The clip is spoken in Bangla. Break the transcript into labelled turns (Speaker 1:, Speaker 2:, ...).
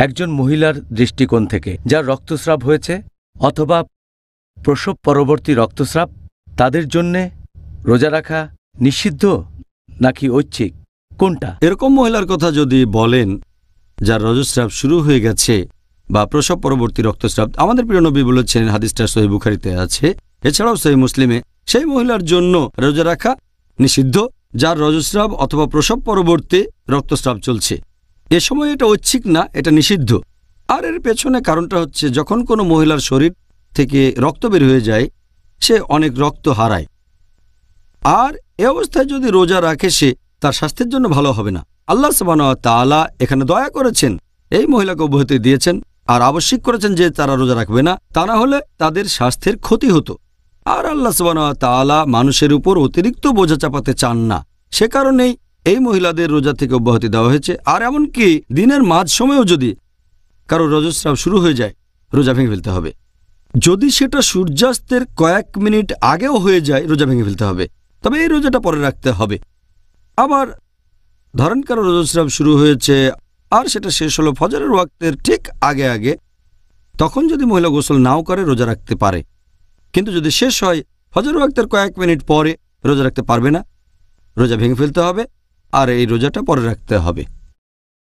Speaker 1: একজন মহিলার দৃষ্টিকোণ থেকে যার রক্তস্রাব হয়েছে অথবা প্রসব পরবর্তী রক্তস্রাব, তাদের জন্যে রোজা রাখা নিষিদ্ধ নাকি ঐচ্ছিক, কোনটা?
Speaker 2: এরকম মহিলার কথা যদি বলেন যার রজস্রাব শুরু হয়ে গেছে বা প্রসব পরবর্তী রক্তস্রাব, আমাদের প্রিয় নবী বলেছেন, হাদিসটা সহিহ বুখারীতে আছে, এছাড়াও সহিহ মুসলিমে, সেই মহিলার জন্য রোজা রাখা নিষিদ্ধ যার রজস্রাব অথবা প্রসব পরবর্তী রক্তস্রাব চলছে। এ সময় এটা ঐচ্ছিক না, এটা নিষিদ্ধ। আর এর পেছনে কারণটা হচ্ছে, যখন কোনো মহিলার শরীর থেকে রক্ত বের হয়ে যায়, সে অনেক রক্ত হারায়, আর এ অবস্থায় যদি রোজা রাখে সে তার স্বাস্থ্যের জন্য ভালো হবে না। আল্লাহ সুবহানাহু ওয়া তাআলা এখানে দয়া করেছেন, এই মহিলাকে অব্যাহতি দিয়েছেন আর আবশ্যক করেছেন যে তারা রোজা রাখবে না, তা না হলে তাদের স্বাস্থ্যের ক্ষতি হতো। আর আল্লাহ সুবহানাহু ওয়া তাআলা মানুষের উপর অতিরিক্ত বোঝা চাপাতে চান না, সে কারণেই এই মহিলাদের রোজা থেকে অব্যাহতি দেওয়া হয়েছে। আর এমনকি দিনের মাঝ সময়েও যদি কারো রজস্রাব শুরু হয়ে যায়, রোজা ভেঙে ফেলতে হবে। যদি সেটা সূর্যাস্তের কয়েক মিনিট আগেও হয়ে যায়, রোজা ভেঙে ফেলতে হবে, তবে এই রোজাটা পরে রাখতে হবে। আবার ধরেন কারো রজস্রাব শুরু হয়েছে আর সেটা শেষ হলো ফজরের ওয়াক্তের ঠিক আগে আগে, তখন যদি মহিলা গোসল নাও করে রোজা রাখতে পারে, কিন্তু যদি শেষ হয় ফজরের ওয়াক্তের কয়েক মিনিট পরে, রোজা রাখতে পারবে না, রোজা ভেঙে ফেলতে হবে আর এই রোজাটা পরে রাখতে হবে।